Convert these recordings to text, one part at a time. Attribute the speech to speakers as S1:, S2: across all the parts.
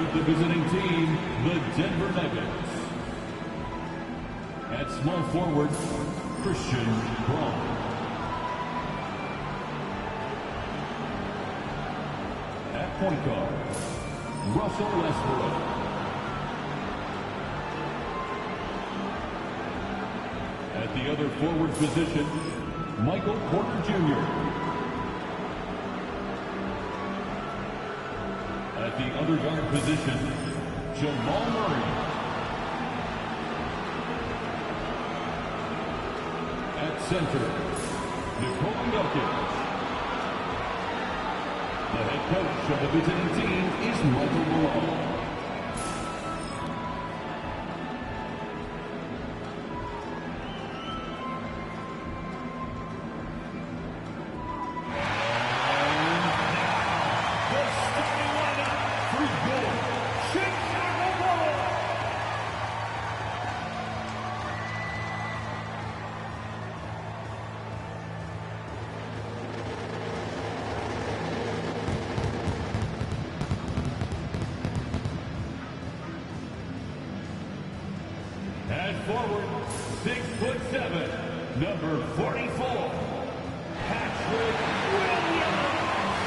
S1: meet the visiting team, the Denver Nuggets. At small forward, Christian Braun. At point guard, Russell Westbrook. At the other forward position, Michael Porter Jr. At the other guard position, Jamal Murray. At center, Nikola Jokic. The head coach of the visiting team is Michael Malone. At forward, 6'7", number 44, Patrick Williams.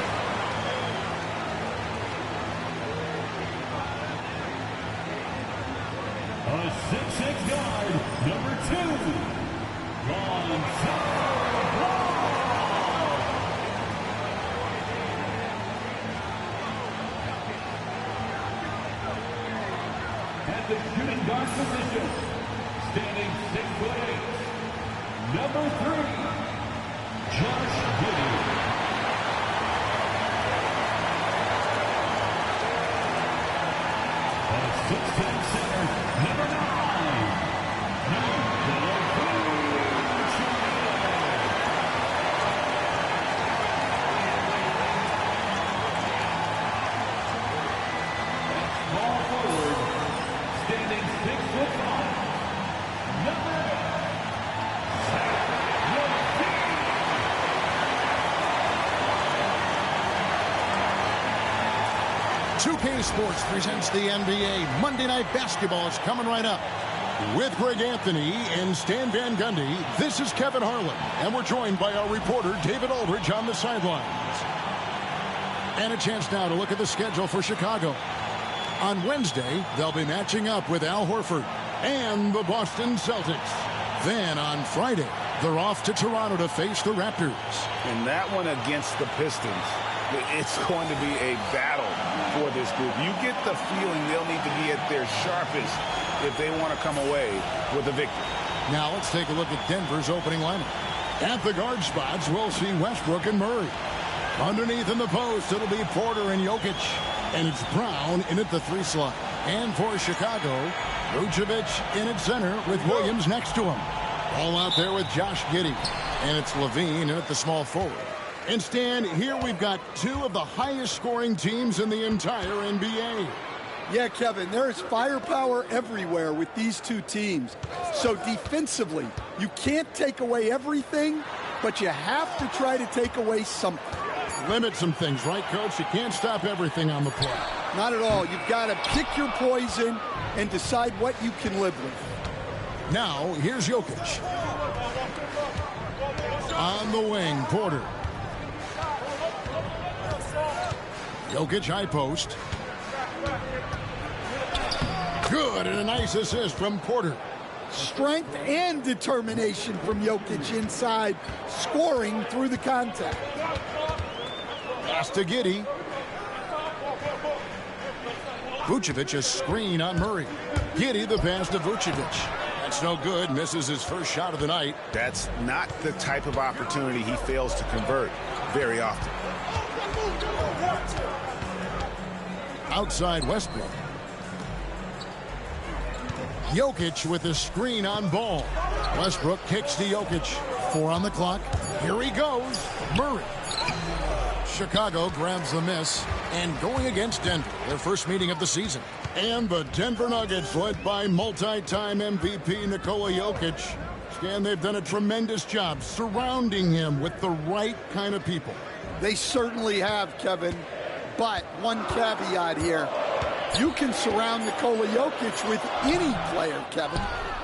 S1: A 6'6" guard, number 2, Gonzalo. At the shooting guard position, standing 6'8", number 3, Josh Giddey. A 6'10" center, number 9, Nikola Jokic. At small forward, standing 6'5", number
S2: 2K Sports presents the NBA. Monday Night Basketball is coming right up. With Greg Anthony and Stan Van Gundy, this is Kevin Harlan, and we're joined by our reporter David Aldridge on the sidelines. And a chance now to look at the schedule for Chicago. On Wednesday, they'll be matching up with Al Horford and the Boston Celtics. Then on Friday, they're off to Toronto to face the Raptors.
S3: And that one against the Pistons, it's going to be a battle for this group. You get the feeling they'll need to be at their sharpest if they want to come away with a victory.
S2: Now let's take a look at Denver's opening lineup. At the guard spots, we'll see Westbrook and Murray. Underneath in the post, it'll be Porter and Jokic. And it's Brown in at the 3 slot. And for Chicago, Vucevic in at center with Williams next to him. All out there with Josh Giddey. And it's Levine in at the small forward. And Stan, here we've got 2 of the highest scoring teams in the entire NBA.
S4: Yeah, Kevin, there is firepower everywhere with these 2 teams. So defensively, you can't take away everything, but you have to try to take away something.
S2: Limit some things, right, Coach? You can't stop everything on the play.
S4: Not at all. You've got to pick your poison and decide what you can live with.
S2: Now, here's Jokic. On the wing, Porter. Jokic high post. Good, and a nice assist from Porter.
S4: Strength and determination from Jokic inside, scoring through the contact.
S2: Pass to Giddey. Vucevic a screen on Murray. Giddey the pass to Vucevic. That's no good. Misses his first shot of the night.
S3: That's not the type of opportunity he fails to convert very often.
S2: Outside Westbrook. Jokic with a screen on Ball. Westbrook kicks to Jokic. 4 on the clock. Here he goes. Murray. Chicago grabs the miss. And going against Denver, their first meeting of the season. And the Denver Nuggets, led by multi-time MVP Nikola Jokic. Stan, they've done a tremendous job surrounding him with the right kind of people.
S4: They certainly have, Kevin. But one caveat here. You can surround Nikola Jokic with any player, Kevin,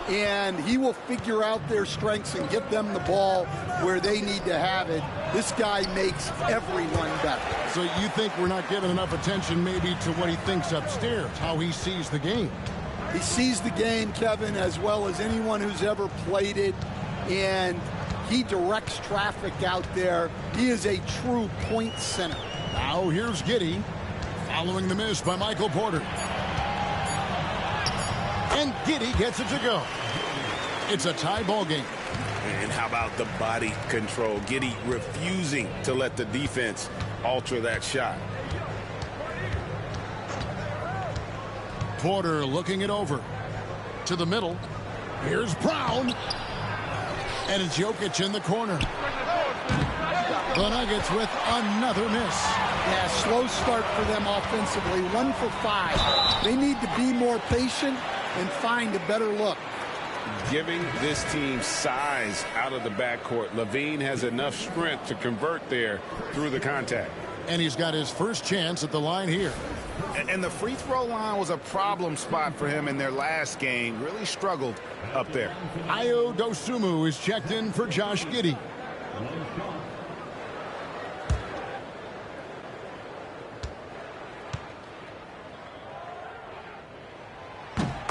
S4: and he will figure out their strengths and get them the ball where they need to have it. This guy makes everyone better.
S2: So you think we're not giving enough attention maybe to what he thinks upstairs, how he sees the game?
S4: He sees the game, Kevin, as well as anyone who's ever played it, and he directs traffic out there. He is a true point center.
S2: Now here's Giddey, following the miss by Michael Porter. And Giddey gets it to go. It's a tie ball game.
S3: And how about the body control? Giddey refusing to let the defense alter that shot.
S2: Porter looking it over to the middle. Here's Brown. And it's Jokic in the corner. The Nuggets with another miss.
S4: Yeah, slow start for them offensively. 1 for 5. They need to be more patient and find a better look.
S3: Giving this team size out of the backcourt. Levine has enough strength to convert there through the contact.
S2: And he's got his first chance at the line here.
S3: And the free throw line was a problem spot for him in their last game. Really struggled up there.
S2: Ayo Dosunmu is checked in for Josh Giddey.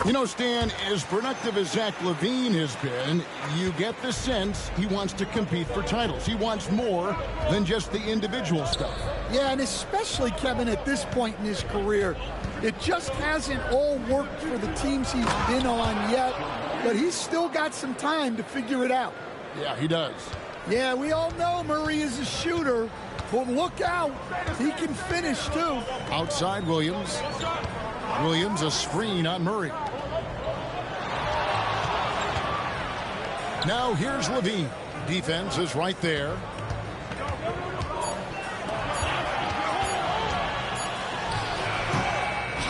S2: You know, Stan, as productive as Zach LaVine has been, you get the sense he wants to compete for titles. He wants more than just the individual stuff.
S4: Yeah, and especially, Kevin, at this point in his career, it just hasn't all worked for the teams he's been on yet, but he's still got some time to figure it out.
S2: Yeah, he does.
S4: Yeah, we all know Murray is a shooter, but look out. He can finish, too.
S2: Outside Williams. Williams, a screen on Murray. Now here's Levine. Defense is right there.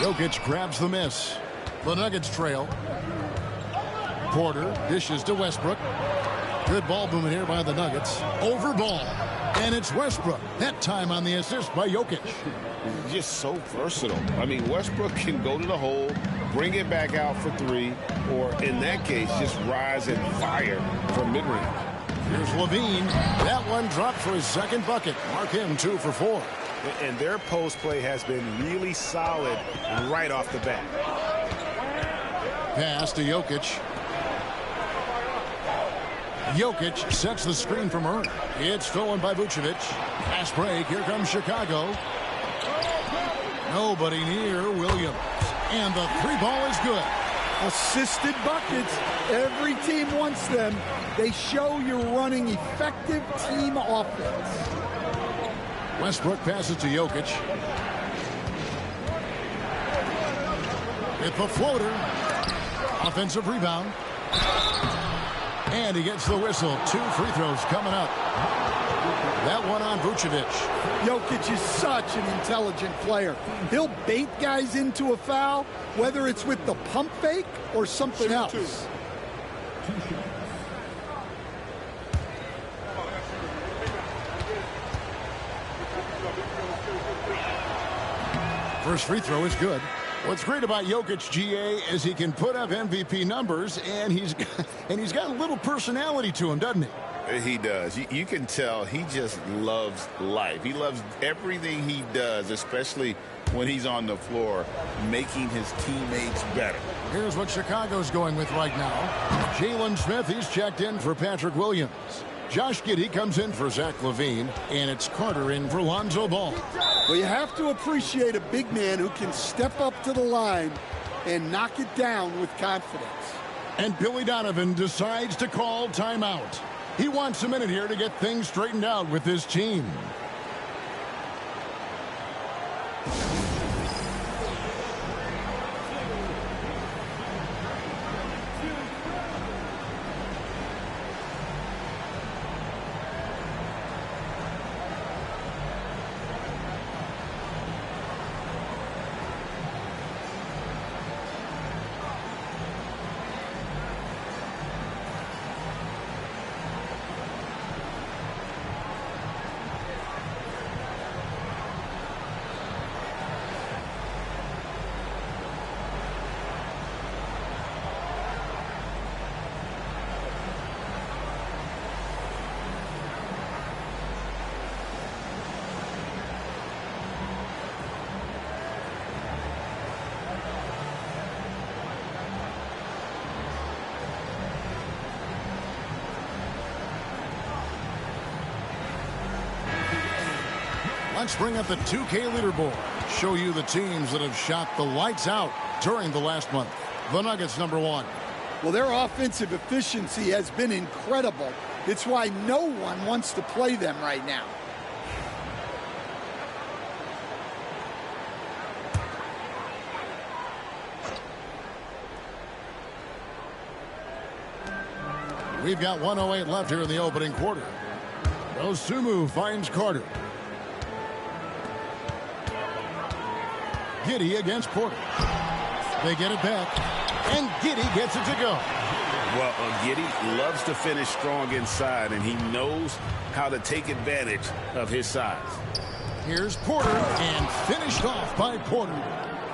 S2: Jokic grabs the miss. The Nuggets trail. Porter dishes to Westbrook. Good ball movement here by the Nuggets. Over ball. And it's Westbrook. That time on the assist by Jokic.
S3: Just so versatile. I mean, Westbrook can go to the hole, bring it back out for 3, or in that case, just rise and fire from mid-range.
S2: Here's Levine. That one dropped for his second bucket. Mark him 2 for 4.
S3: And their post play has been really solid right off the bat.
S2: Pass to Jokic. Jokic sets the screen for Murray. It's stolen by Vucevic. Pass break. Here comes Chicago. Nobody near Williams. And the 3-ball is good.
S4: Assisted buckets. Every team wants them. They show you're running effective team offense.
S2: Westbrook passes to Jokic. With the floater. Offensive rebound. And he gets the whistle. 2 free throws coming up. That one on Vucevic.
S4: Jokic is such an intelligent player. He'll bait guys into a foul, whether it's with the pump fake or something else.
S2: First free throw is good. What's great about Jokic, GA, is he can put up MVP numbers, and he's got a little personality to him, doesn't he?
S3: He does. You can tell he just loves life. He loves everything he does, especially when he's on the floor, making his teammates better.
S2: Here's what Chicago's going with right now. Jalen Smith, he's checked in for Patrick Williams. Josh Giddey comes in for Zach LaVine, and it's Carter in for Lonzo Ball.
S4: Well, you have to appreciate a big man who can step up to the line and knock it down with confidence.
S2: And Billy Donovan decides to call timeout. He wants a minute here to get things straightened out with his team. Let's bring up the 2K leaderboard. Show you the teams that have shot the lights out during the last month. The Nuggets, #1.
S4: Well, their offensive efficiency has been incredible. It's why no one wants to play them right now.
S2: We've got 1:08 left here in the opening quarter. Osumu finds Carter. Giddey against Porter. They get it back, and Giddey gets it to go.
S3: Well, Giddey loves to finish strong inside, and he knows how to take advantage of his size.
S2: Here's Porter, and finished off by Porter.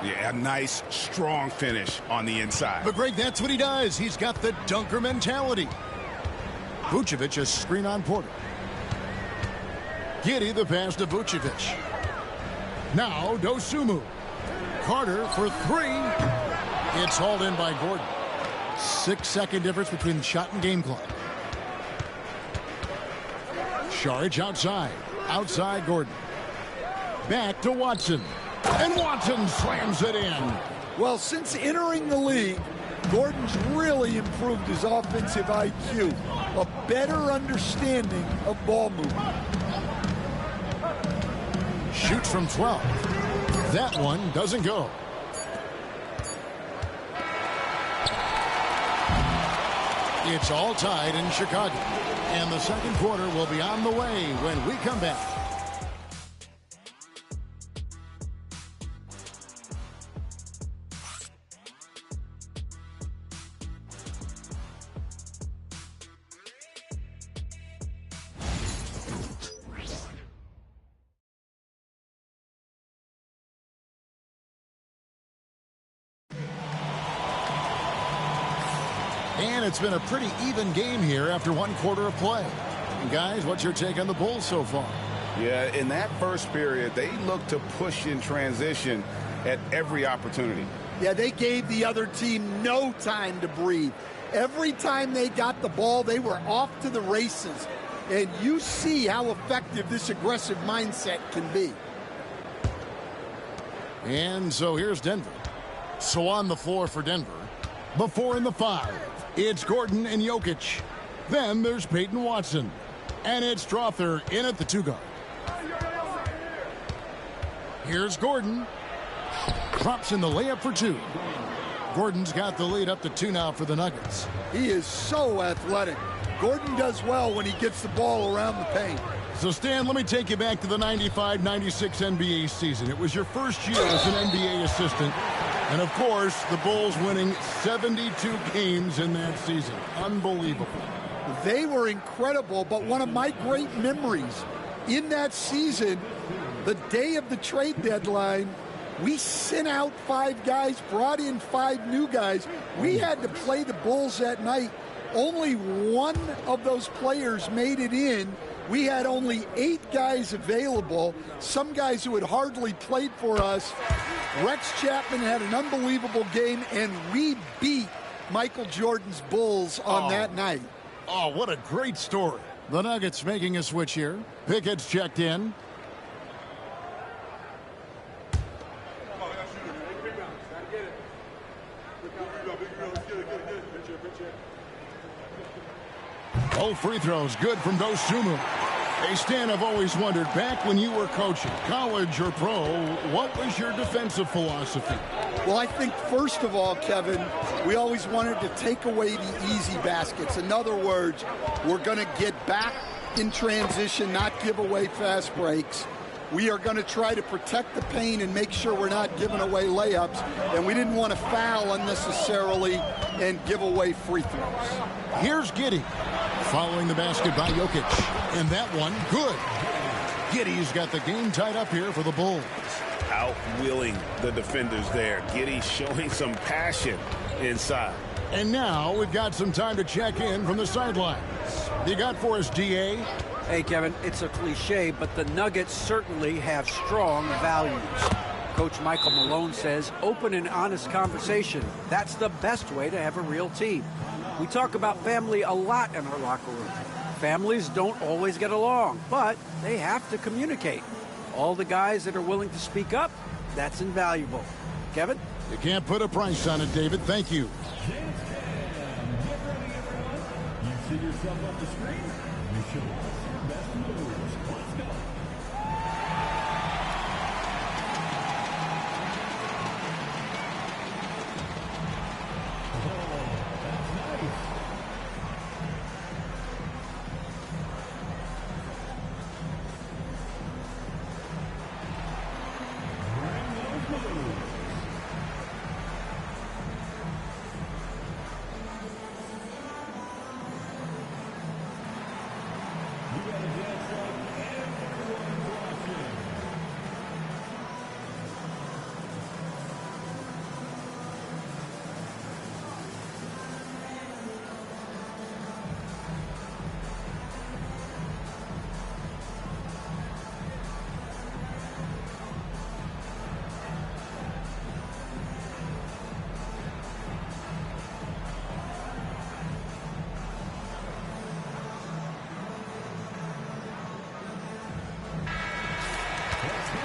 S3: Yeah, a nice, strong finish on the inside.
S2: But, Greg, that's what he does. He's got the dunker mentality. Vucevic a screen on Porter. Giddey the pass to Vucevic. Now Dosunmu. Carter for 3. It's hauled in by Gordon. 6-second difference between shot and game clock. Saric outside. Outside Gordon. Back to Watson. And Watson slams it in.
S4: Well, since entering the league, Gordon's really improved his offensive IQ. A better understanding of ball movement.
S2: Shoots from 12. That one doesn't go. It's all tied in Chicago. And the second quarter will be on the way when we come back. And it's been a pretty even game here after one quarter of play. And guys, what's your take on the Bulls so far?
S3: Yeah, in that first period, they looked to push in transition at every opportunity.
S4: Yeah, they gave the other team no time to breathe. Every time they got the ball, they were off to the races. And you see how effective this aggressive mindset can be.
S2: And so here's Denver. So on the floor for Denver. Before in the 5, it's Gordon and Jokic. Then there's Peyton Watson. And it's Strother in at the 2 guard. Here's Gordon. Drops in the layup for 2. Gordon's got the lead up to 2 now for the Nuggets.
S4: He is so athletic. Gordon does well when he gets the ball around the paint.
S2: So, Stan, let me take you back to the 95-96 NBA season. It was your first year as an NBA assistant. And, of course, the Bulls winning 72 games in that season. Unbelievable.
S4: They were incredible, but one of my great memories in that season, the day of the trade deadline, we sent out 5 guys, brought in 5 new guys. We had to play the Bulls that night. Only one of those players made it in. We had only 8 guys available, some guys who had hardly played for us. Rex Chapman had an unbelievable game, and we beat Michael Jordan's Bulls on that night.
S2: Oh, what a great story. The Nuggets making a switch here. Pickett's checked in. Both free throws good from Dosunmu. Hey, Stan, I've always wondered, back when you were coaching, college or pro, what was your defensive philosophy?
S4: Well, I think, first of all, Kevin, we always wanted to take away the easy baskets. In other words, we're going to get back in transition, not give away fast breaks. We are going to try to protect the paint and make sure we're not giving away layups. And we didn't want to foul unnecessarily and give away free throws.
S2: Here's Giddey. Following the basket by Jokic. And that one, good. Giddey's got the game tied up here for the Bulls.
S3: Outwilling the defenders there. Giddey showing some passion inside.
S2: And now we've got some time to check in from the sidelines. You got for us, DA?
S5: Hey, Kevin, it's a cliche, but the Nuggets certainly have strong values. Coach Michael Malone says open and honest conversation. That's the best way to have a real team. We talk about family a lot in our locker room. Families don't always get along, but they have to communicate. All the guys that are willing to speak up, that's invaluable. Kevin?
S2: You can't put a price on it, David. Thank you.
S1: Get ready, everyone. You see yourself on the screen? You show us your best moves. Let's go.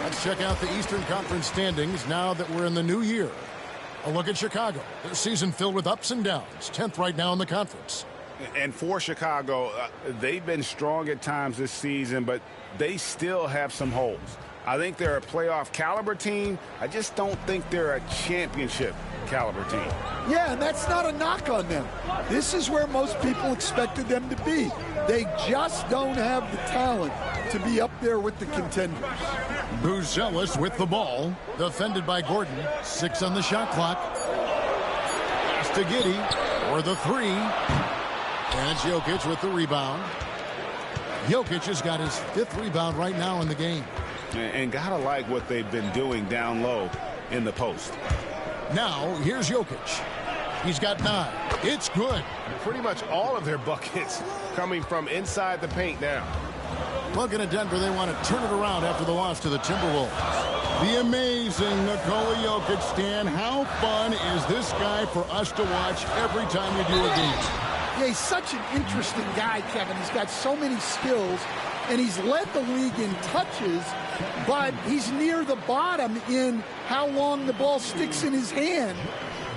S2: Let's check out the Eastern Conference standings now that we're in the new year. A look at Chicago. Their season filled with ups and downs. 10th right now in the conference.
S3: And for Chicago, they've been strong at times this season, but they still have some holes. I think they're a playoff caliber team. I just don't think they're a championship caliber team.
S4: Yeah, and that's not a knock on them. This is where most people expected them to be. They just don't have the talent to be up there with the contenders.
S2: Buzelis with the ball. Defended by Gordon. 6 on the shot clock. Pass to Giddey for the 3. And it's Jokic with the rebound. Jokic has got his 5th rebound right now in the game.
S3: And gotta like what they've been doing down low in the post.
S2: Now, here's Jokic. He's got 9. It's good.
S6: Pretty much all of their buckets coming from inside the paint now.
S2: Looking at Denver, they want to turn it around after the loss to the Timberwolves. The amazing Nikola Jokic, Stan. How fun is this guy for us to watch every time we do a game?
S4: Yeah, he's such an interesting guy, Kevin. He's got so many skills, and he's led the league in touches, but he's near the bottom in how long the ball sticks in his hand.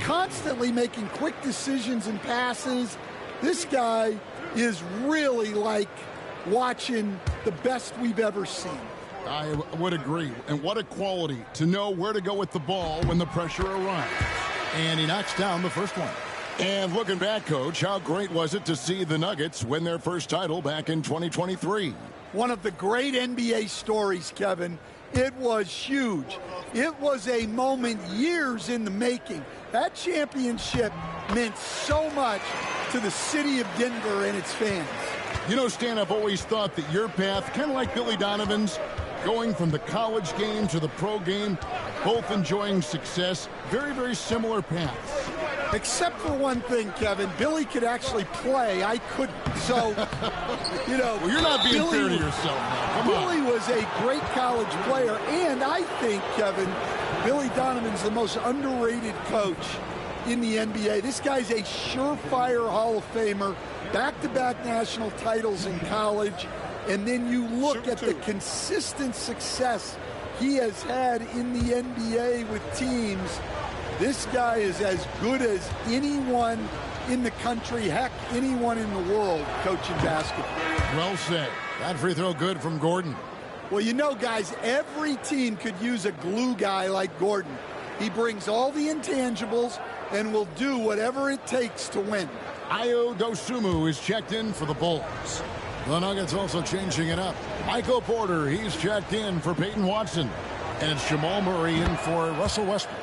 S4: Constantly making quick decisions and passes. This guy is really like watching the best we've ever seen.
S2: I would agree. And what a quality to know where to go with the ball when the pressure arrives. And he knocks down the first one. And looking back, Coach, how great was it to see the Nuggets win their first title back in 2023?
S4: One of the great NBA stories, Kevin. It was huge. It was a moment years in the making. That championship meant so much to the city of Denver and its fans.
S2: You know, Stan, I've always thought that your path, kind of like Billy Donovan's, going from the college game to the pro game, both enjoying success, very, very similar paths.
S4: Except for one thing, Kevin. Billy could actually play. I couldn't. So, you know.
S2: Well, you're not being fair to yourself now. Come on.
S4: Billy was a great college player. And I think, Kevin, Billy Donovan's the most underrated coach in the NBA. This guy's a surefire Hall of Famer. Back-to-back national titles in college. And then you look at the consistent success he has had in the NBA with teams. This guy is as good as anyone in the country, heck, anyone in the world coaching basketball.
S2: Well said. That free throw good from Gordon.
S4: Well, you know, guys, every team could use a glue guy like Gordon. He brings all the intangibles and will do whatever it takes to win.
S2: Ayo Dosunmu is checked in for the Bulls. The Nuggets also changing it up. Michael Porter, he's checked in for Peyton Watson. And it's Jamal Murray in for Russell Westbrook.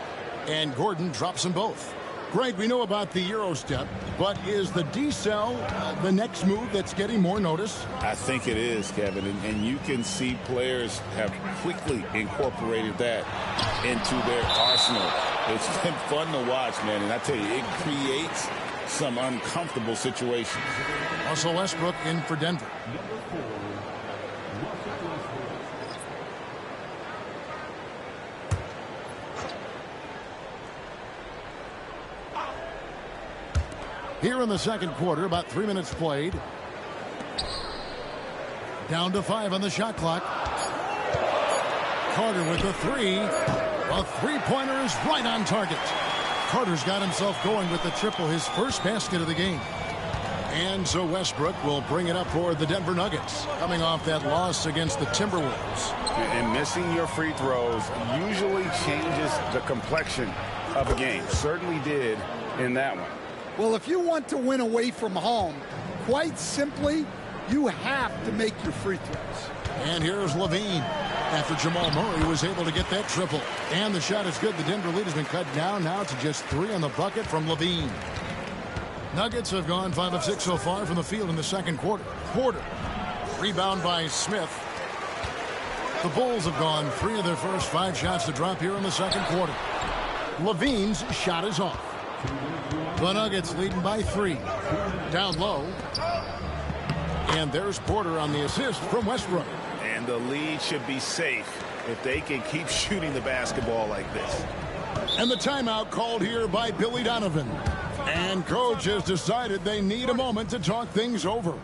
S2: And Gordon drops them both. Greg, we know about the Euro step, but is the D-cell the next move that's getting more notice?
S3: I think it is, Kevin, and you can see players have quickly incorporated that into their arsenal. It's been fun to watch, man, and I tell you, it creates some uncomfortable situations.
S2: Russell Westbrook in for Denver. Here in the second quarter, about 3 minutes played. Down to 5 on the shot clock. Carter with the three. A three-pointer is right on target. Carter's got himself going with the triple, his first basket of the game. And so Westbrook will bring it up for the Denver Nuggets, coming off that loss against the Timberwolves.
S3: And missing your free throws usually changes the complexion of a game. Certainly did in that one.
S4: Well, if you want to win away from home, quite simply, you have to make your free throws.
S2: And here's Levine. After Jamal Murray was able to get that triple. And the shot is good. The Denver lead has been cut down now to just 3 on the bucket from Levine. Nuggets have gone 5 of 6 so far from the field in the second quarter. Porter. Rebound by Smith. The Bulls have gone 3 of their first 5 shots to drop here in the second quarter. Levine's shot is off. The Nuggets leading by 3. Down low. And there's Porter on the assist from Westbrook.
S3: And the lead should be safe if they can keep shooting the basketball like this.
S2: And the timeout called here by Billy Donovan. And coach has decided they need a moment to talk things over.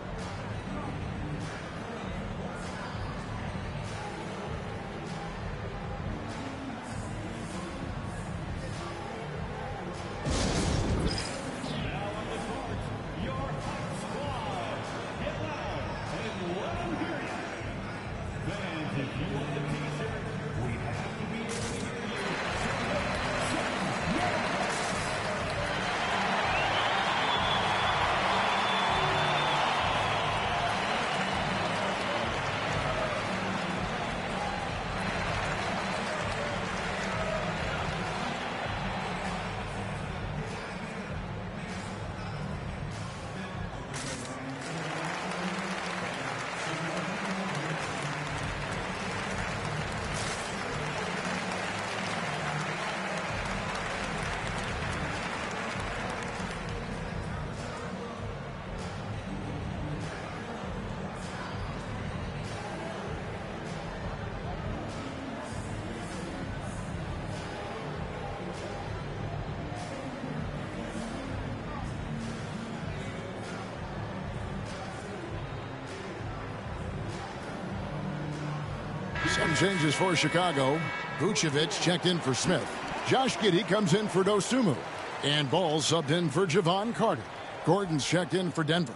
S2: Some changes for Chicago. Vucevic checked in for Smith. Josh Giddey comes in for Dosunmu. And Ball subbed in for Javon Carter. Gordon's checked in for Denver.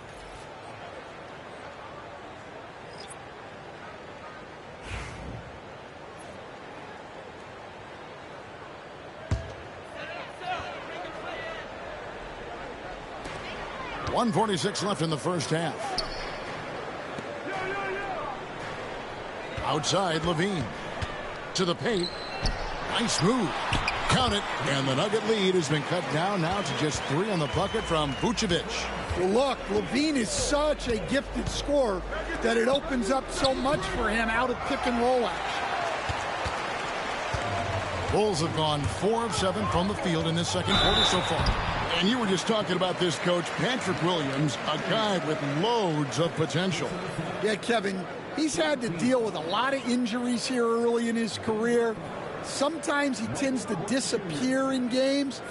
S2: .146 left in the first half. Outside, Levine. To the paint. Nice move. Count it. And the Nugget lead has been cut down now to just 3 on the bucket from Vucevic.
S4: Well, look, Levine is such a gifted scorer that it opens up so much for him out of pick and roll action.
S2: Bulls have gone 4 of 7 from the field in this second quarter so far. And you were just talking about this, Coach. Patrick Williams, a guy with loads of potential.
S4: Yeah, Kevin, he's had to deal with a lot of injuries here early in his career. Sometimes he tends to disappear in games,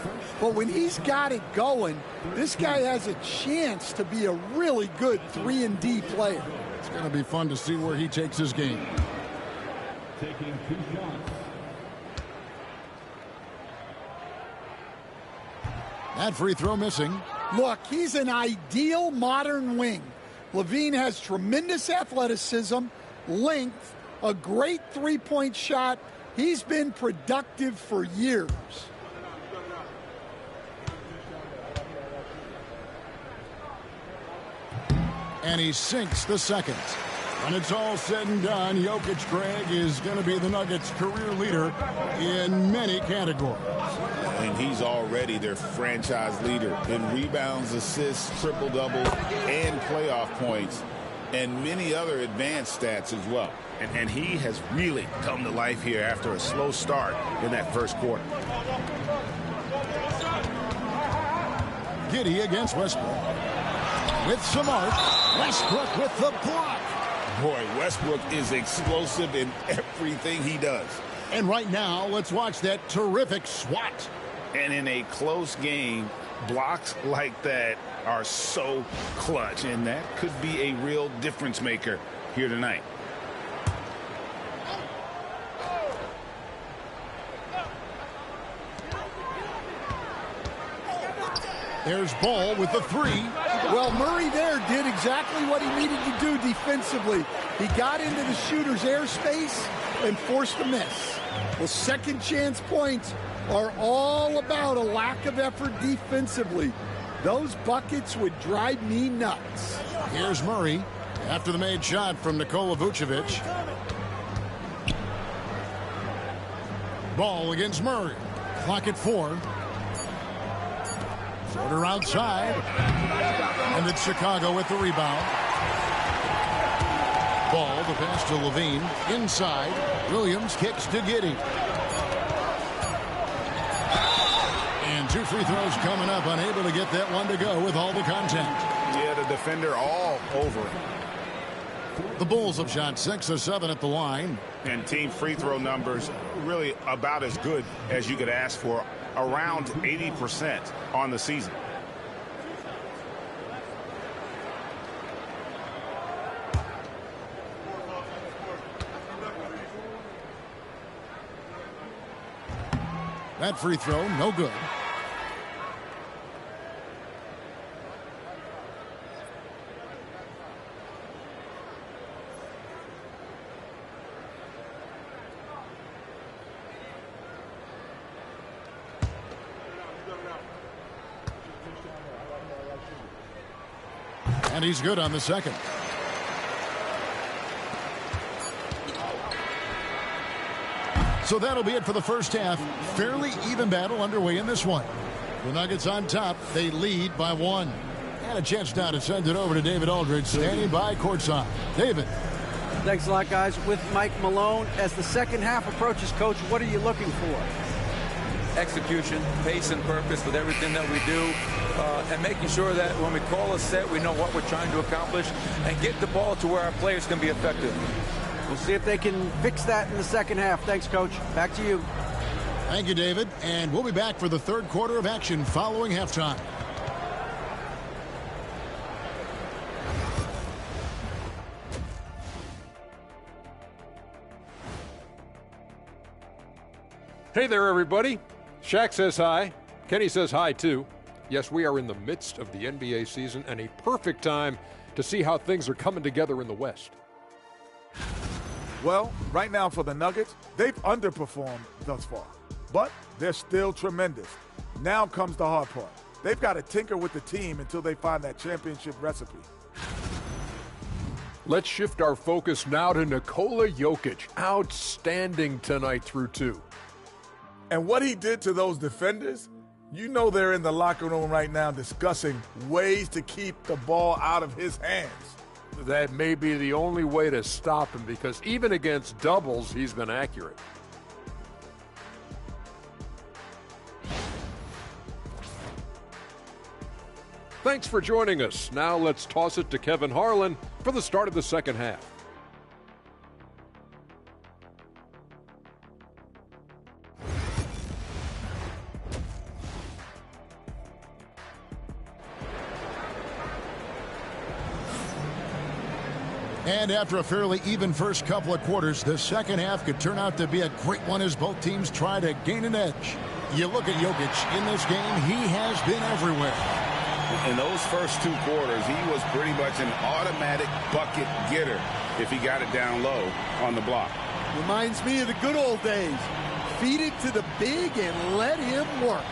S4: but when he's got it going, this guy has a chance to be a really good 3-and-D player.
S2: It's going to be fun to see where he takes his game.
S1: Taking 2 shots.
S2: That free throw missing.
S4: Look, he's an ideal modern wing. Levine has tremendous athleticism, length, a great three-point shot. He's been productive for years.
S2: And he sinks the second. When it's all said and done, Jokic, Greg, is going to be the Nuggets' career leader in many categories.
S3: And he's already their franchise leader in rebounds, assists, triple-doubles, and playoff points, and many other advanced stats as well. And he has really come to life here after a slow start in that first quarter.
S2: Giddey against Westbrook. With some art, Westbrook with the block.
S3: Boy, Westbrook is explosive in everything he does.
S2: And right now, let's watch that terrific swat.
S3: And in a close game, blocks like that are so clutch, and that could be a real difference maker here tonight.
S2: There's Ball with the three.
S4: Well, Murray there did exactly what he needed to do defensively. He got into the shooter's airspace and forced a miss. Well, second chance points are all about a lack of effort defensively. Those buckets would drive me nuts.
S2: Here's Murray after the made shot from Nikola Vucevic. Ball against Murray. Clock at 4. Floater outside. And it's Chicago with the rebound. Ball, the pass to Levine. Inside. Williams kicks to Giddey. And 2 free throws coming up. Unable to get that one to go with all the contact.
S6: Yeah, the defender all over it.
S2: The Bulls have shot 6 of 7 at the line.
S3: And team free throw numbers really about as good as you could ask for. Around 80% on the season.
S2: That free throw, no good. And he's good on the second. So that'll be it for the first half. Fairly even battle underway in this one. The Nuggets on top. They lead by 1. And a chance now to send it over to David Aldridge, standing by courtside. David.
S5: Thanks a lot, guys. With Mike Malone, as the second half approaches, Coach, what are you looking for?
S7: Execution, pace, and purpose with everything that we do, and making sure that when we call a set, we know what we're trying to accomplish and get the ball to where our players can be effective.
S5: We'll see if they can fix that in the second half. Thanks, Coach. Back to you.
S2: Thank you, David. And we'll be back for the third quarter of action following halftime.
S8: Hey there, everybody. Shaq says hi. Kenny says hi, too. Yes, we are in the midst of the NBA season and a perfect time to see how things are coming together in the West.
S9: Well, right now for the Nuggets, they've underperformed thus far, but they're still tremendous. Now comes the hard part. They've got to tinker with the team until they find that championship recipe.
S8: Let's shift our focus now to Nikola Jokic. Outstanding tonight through 2.
S9: And what he did to those defenders, you know they're in the locker room right now discussing ways to keep the ball out of his hands.
S8: That may be the only way to stop him, because even against doubles, he's been accurate. Thanks for joining us. Now let's toss it to Kevin Harlan for the start of the second half.
S2: And after a fairly even first couple of quarters, the second half could turn out to be a great one as both teams try to gain an edge. You look at Jokic in this game, he has been everywhere.
S3: In those first 2 quarters, he was pretty much an automatic bucket getter if he got it down low on the block.
S4: Reminds me of the good old days. Feed it to the big and let him work.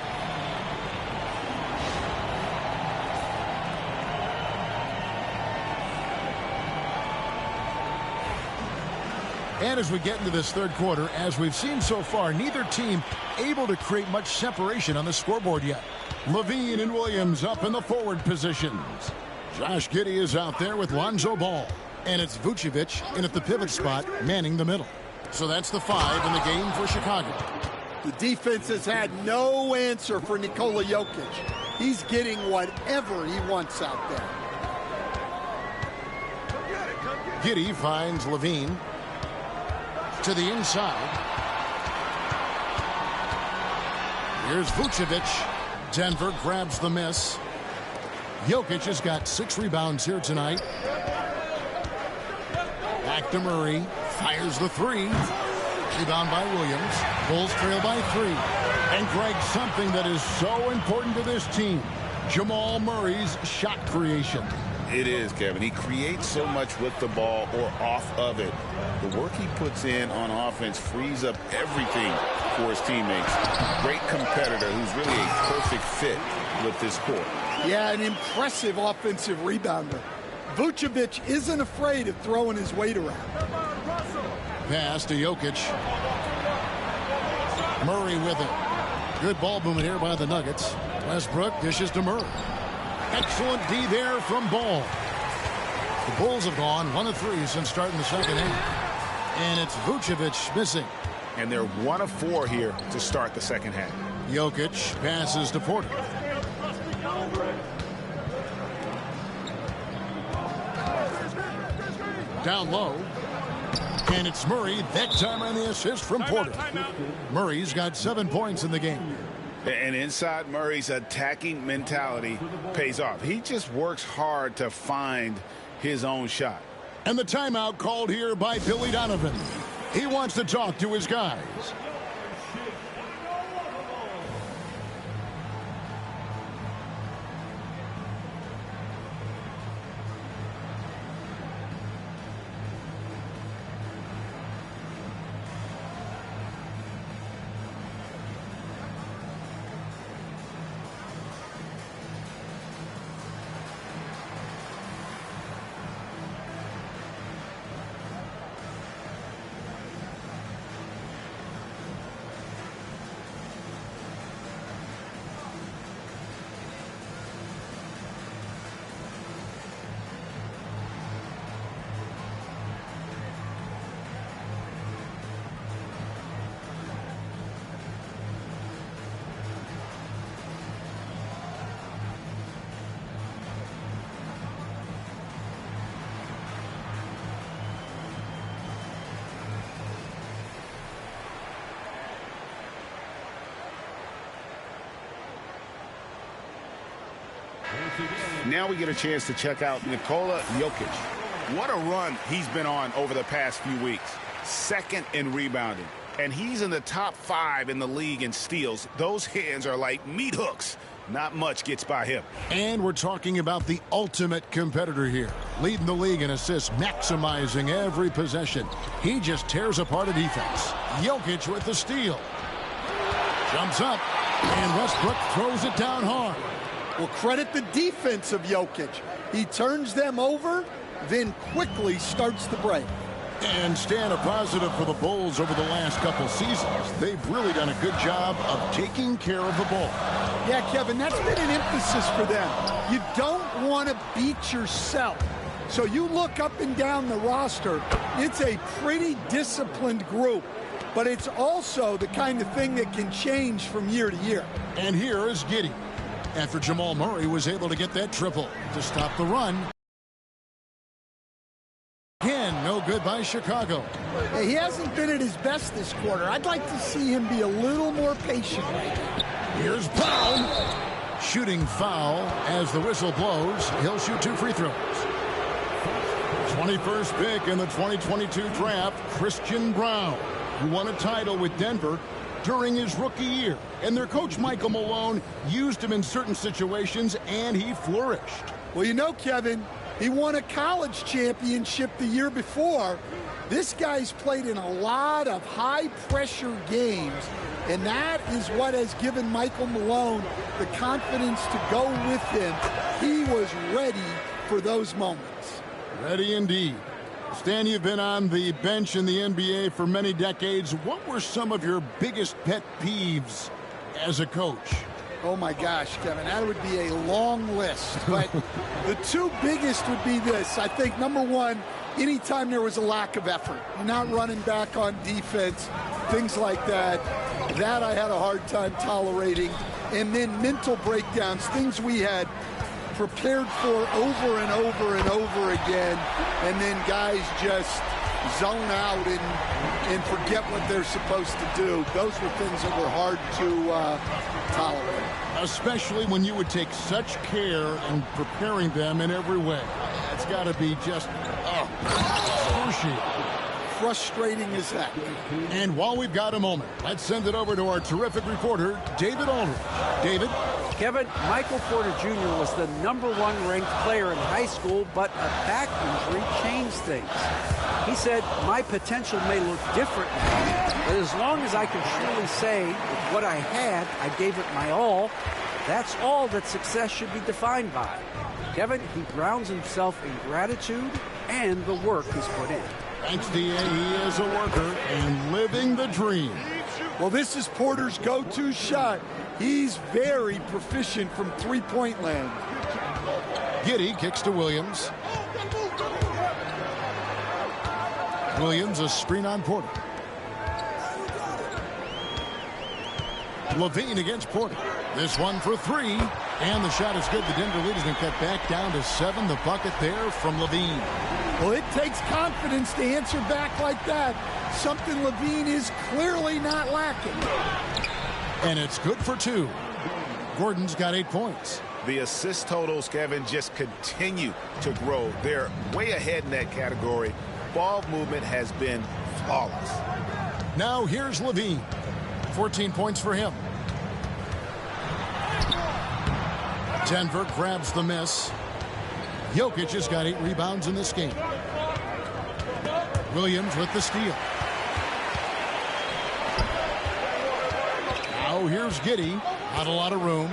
S2: And as we get into this third quarter, as we've seen so far, neither team able to create much separation on the scoreboard yet. Levine and Williams up in the forward positions. Josh Giddey is out there with Lonzo Ball. And it's Vucevic in at the pivot spot, manning the middle. So that's the 5 in the game for Chicago.
S4: The defense has had no answer for Nikola Jokic. He's getting whatever he wants out there.
S2: Giddey finds Levine. To the inside. Here's Vucevic. Denver grabs the miss. Jokic has got 6 rebounds here tonight. Back to Murray. Fires the 3. Rebound by Williams. Bulls trail by 3. And Greg, something that is so important to this team. Jamal Murray's shot creation.
S3: It is, Kevin. He creates so much with the ball or off of it. The work he puts in on offense frees up everything for his teammates. Great competitor who's really a perfect fit with this court.
S4: Yeah, an impressive offensive rebounder. Vucevic isn't afraid of throwing his weight around.
S2: Pass to Jokic. Murray with it. Good ball movement here by the Nuggets. Westbrook dishes to Murray. Excellent D there from Ball. The Bulls have gone 1 of 3 since starting the second half. And it's Vucevic missing.
S6: And they're 1 of 4 here to start the second half.
S2: Jokic passes to Porter. Down low. And it's Murray, that time on the assist from Porter. Murray's got 7 points in the game.
S3: And inside Murray's attacking mentality pays off. He just works hard to find his own shot.
S2: And the timeout called here by Billy Donovan. He wants to talk to his guys.
S6: Now we get a chance to check out Nikola Jokic. What a run he's been on over the past few weeks. Second in rebounding. And he's in the top 5 in the league in steals. Those hands are like meat hooks. Not much gets by him.
S2: And we're talking about the ultimate competitor here. Leading the league in assists, maximizing every possession. He just tears apart a defense. Jokic with the steal. Jumps up. And Westbrook throws it down hard.
S4: Well, credit the defense of Jokic. He turns them over, then quickly starts the break.
S2: And staying a positive for the Bulls over the last couple seasons. They've really done a good job of taking care of the ball.
S4: Yeah, Kevin, that's been an emphasis for them. You don't want to beat yourself. So you look up and down the roster, it's a pretty disciplined group. But it's also the kind of thing that can change from year to year.
S2: And here is Giddey. After Jamal Murray was able to get that triple to stop the run. Again, no good by Chicago.
S4: He hasn't been at his best this quarter. I'd like to see him be a little more patient right now.
S2: Here's Brown. Shooting foul as the whistle blows. He'll shoot 2 free throws. 21st pick in the 2022 draft, Christian Brown, who won a title with Denver during his rookie year. And their coach, Michael Malone, used him in certain situations, and he flourished.
S4: Well, you know, Kevin, he won a college championship the year before. This guy's played in a lot of high-pressure games, and that is what has given Michael Malone the confidence to go with him. He was ready for those moments.
S2: Ready indeed. Stan, you've been on the bench in the NBA for many decades. What were some of your biggest pet peeves as a coach?
S4: Oh, my gosh, Kevin, that would be a long list. But the 2 biggest would be this. I think, number one, anytime there was a lack of effort, you're not running back on defense, things like that, that I had a hard time tolerating. And then mental breakdowns, things we had prepared for over and over and over again, and then guys just zone out and forget what they're supposed to do. Those were things that were hard to tolerate.
S2: Especially when you would take such care in preparing them in every way. It's got to be just excruciating.
S4: Frustrating as heck.
S2: And while we've got a moment, let's send it over to our terrific reporter, David Aldridge. David?
S5: Kevin, Michael Porter Jr. was the #1 ranked player in high school, but a back injury changed things. He said, my potential may look different now, but as long as I can truly say with what I had, I gave it my all, that's all that success should be defined by. Kevin, he grounds himself in gratitude and the work he's put in.
S2: Thanks, D.A. He is a worker and living the dream.
S4: Well, this is Porter's go-to shot. He's very proficient from three-point land.
S2: Giddey kicks to Williams. Williams, a screen on Porter. Levine against Porter. This one for three, and the shot is good. The Denver lead has been cut back down to 7. The bucket there from Levine.
S4: Well, it takes confidence to answer back like that. Something Levine is clearly not lacking.
S2: And it's good for 2. Gordon's got 8 points.
S6: The assist totals, Kevin, just continue to grow. They're way ahead in that category. Ball movement has been flawless.
S2: Now here's Levine. 14 points for him. Denver grabs the miss. Jokic has got 8 rebounds in this game. Williams with the steal. Now here's Giddey. Not a lot of room.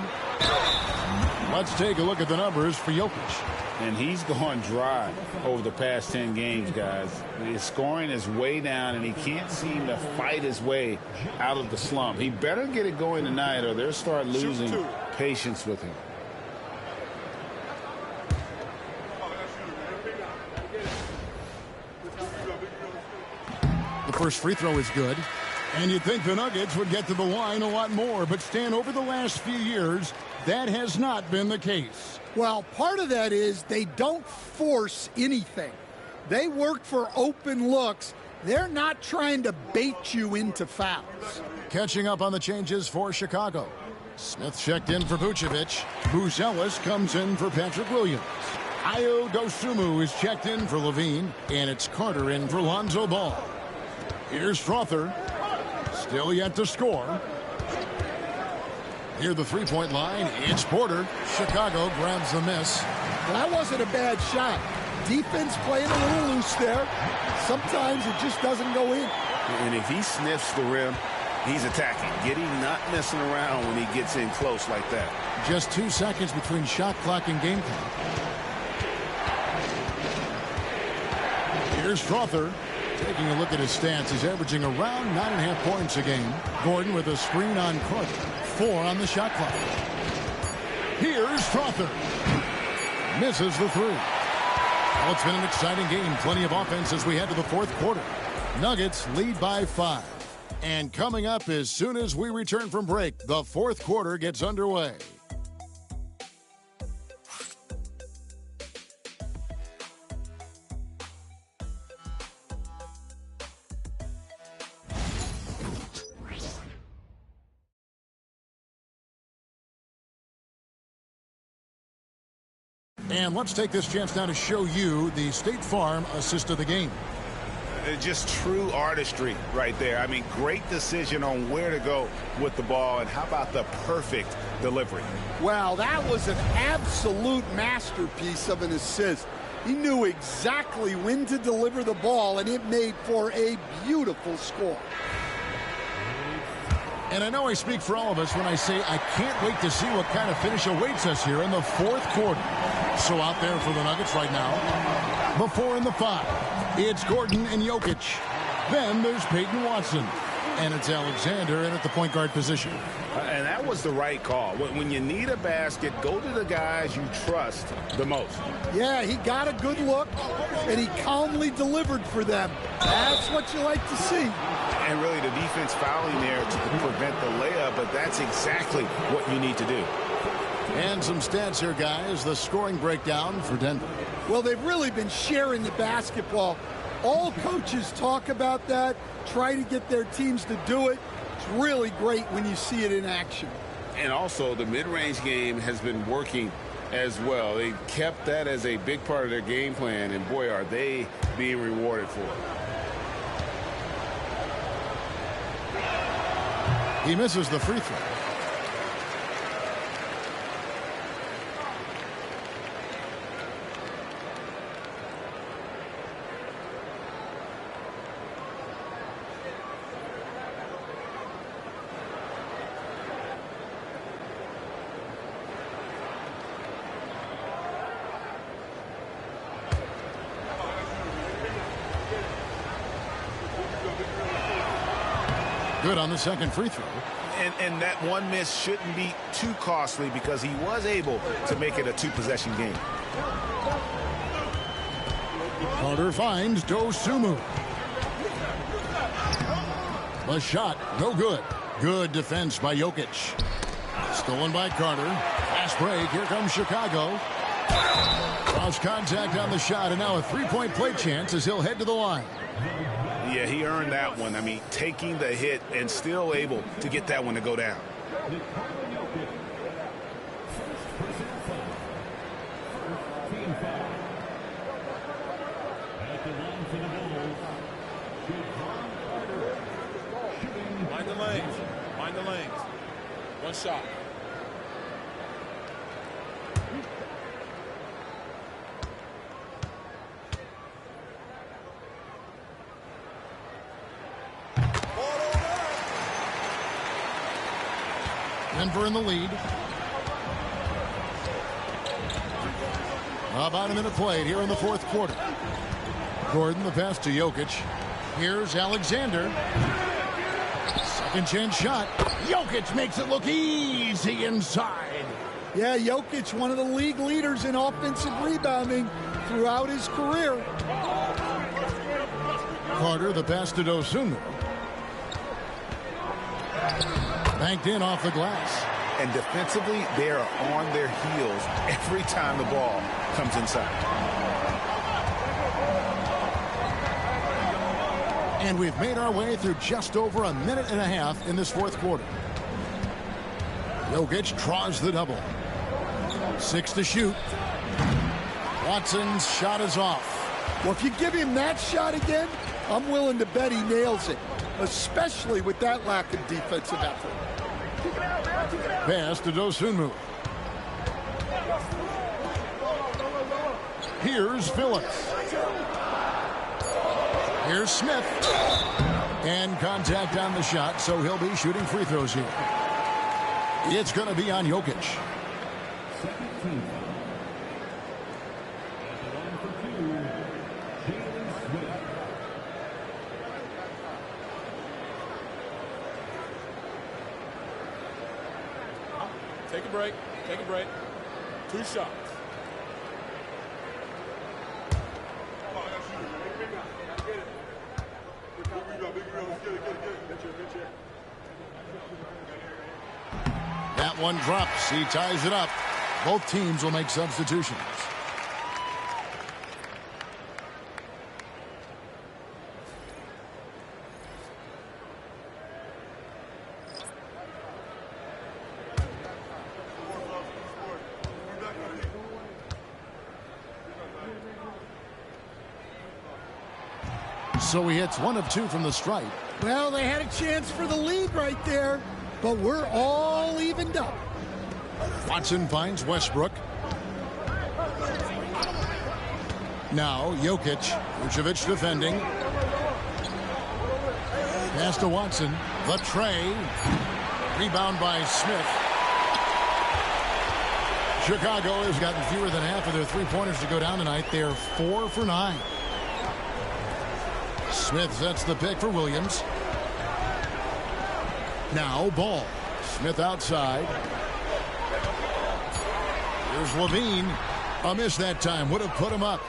S2: Let's take a look at the numbers for Jokic.
S3: And he's gone dry over the past 10 games, guys. His scoring is way down, and he can't seem to fight his way out of the slump. He better get it going tonight, or they'll start losing patience with him.
S2: The first free throw is good. And you'd think the Nuggets would get to the line a lot more, but Stan, over the last few years, that has not been the case.
S4: Well, part of that is they don't force anything. They work for open looks. They're not trying to bait you into fouls.
S2: Catching up on the changes for Chicago. Smith checked in for Vucevic. Buzelis comes in for Patrick Williams. Ayo Dosunmu is checked in for Levine, and it's Carter in for Lonzo Ball. Here's Strother. Still yet to score. Near the three-point line, it's Porter. Chicago grabs the miss.
S4: That wasn't a bad shot. Defense playing a little loose there. Sometimes it just doesn't go in.
S6: And if he sniffs the rim, he's attacking. Giddey not messing around when he gets in close like that.
S2: Just 2 seconds between shot clock and game clock. Here's Strother. Taking a look at his stats, he's averaging around 9.5 points a game. Gordon with a screen on Carter. 4 on the shot clock. Here's Strother. Misses the 3. Well, it's been an exciting game. Plenty of offense as we head to the fourth quarter. Nuggets lead by 5. And coming up as soon as we return from break, the fourth quarter gets underway. And let's take this chance now to show you the State Farm assist of the game.
S6: Just true artistry right there. I mean, great decision on where to go with the ball, and how about the perfect delivery?
S4: Well, that was an absolute masterpiece of an assist. He knew exactly when to deliver the ball, and it made for a beautiful score.
S2: And I know I speak for all of us when I say I can't wait to see what kind of finish awaits us here in the fourth quarter. So out there for the Nuggets right now, the 4 and the 5. It's Gordon and Jokic. Then there's Peyton Watson. And it's Alexander in at the point guard position.
S6: And that was the right call. When you need a basket, go to the guys you trust the most.
S4: Yeah, he got a good look, and he calmly delivered for them. That's what you like to see.
S6: And really the defense fouling there to prevent the layup, but that's exactly what you need to do.
S2: And some stats here, guys. The scoring breakdown for Denver.
S4: Well, they've really been sharing the basketball. All coaches talk about that, try to get their teams to do it. It's really great when you see it in action.
S3: And also the mid-range game has been working as well. They kept that as a big part of their game plan, and boy, are they being rewarded for it.
S2: He misses the free throw. Good on the second free throw.
S6: And that one miss shouldn't be too costly because he was able to make it a two-possession game.
S2: Carter finds Dosunmu. The shot, no good. Good defense by Jokic. Stolen by Carter. Fast break. Here comes Chicago. Cross contact on the shot, and now a three-point play chance as he'll head to the line.
S6: Yeah, he earned that one. I mean, taking the hit and still able to get that one to go down.
S10: Mind the lanes. Mind the lanes. One shot.
S2: Denver in the lead. About a minute played here in the fourth quarter. Gordon, the pass to Jokic. Here's Alexander. Second chance shot. Jokic makes it look easy inside.
S4: Yeah, Jokic, one of the league leaders in offensive rebounding throughout his career.
S2: Carter, the pass to Dosunmu. Banked in off the glass.
S6: And defensively, they are on their heels every time the ball comes inside.
S2: And we've made our way through just over a minute and a half in this fourth quarter. Jokic draws the double. 6 to shoot. Watson's shot is off.
S4: Well, if you give him that shot again, I'm willing to bet he nails it, especially with that lack of defensive effort.
S2: Pass to Dosunmu. Here's Phillips. Here's Smith. And contact on the shot, so he'll be shooting free throws here. It's going to be on Jokic.
S10: Take a break. Take a break. 2 shots.
S2: That one drops. He ties it up. Both teams will make substitutions. So he hits 1 of 2 from the stripe.
S4: Well, they had a chance for the lead right there, but we're all evened up.
S2: Watson finds Westbrook. Now Jokic. Vucevic defending. Pass to Watson. The tray. Rebound by Smith. Chicago has gotten fewer than half of their three-pointers to go down tonight. They're 4 for 9. Smith sets the pick for Williams. Now Ball. Smith outside. Here's Levine. A miss that time. Would have put him up.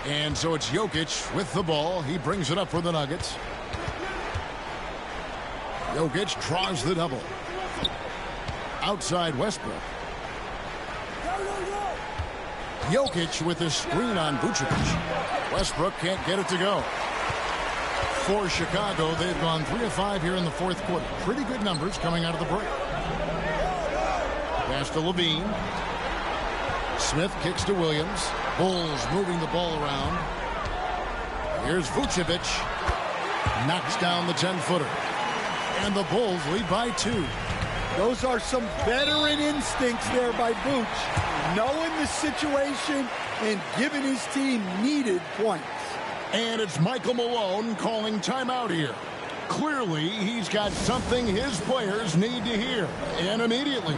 S2: And so it's Jokic with the ball. He brings it up for the Nuggets. Jokic draws the double. Outside Westbrook. Jokic with the screen on Vucevic. Westbrook can't get it to go. For Chicago, they've gone 3 of 5 here in the fourth quarter. Pretty good numbers coming out of the break. Pass to Levine. Smith kicks to Williams. Bulls moving the ball around. Here's Vucevic. Knocks down the 10-footer. And the Bulls lead by 2.
S4: Those are some veteran instincts there by Vooch, knowing the situation and giving his team needed points.
S2: And it's Michael Malone calling timeout here. Clearly, he's got something his players need to hear, and immediately.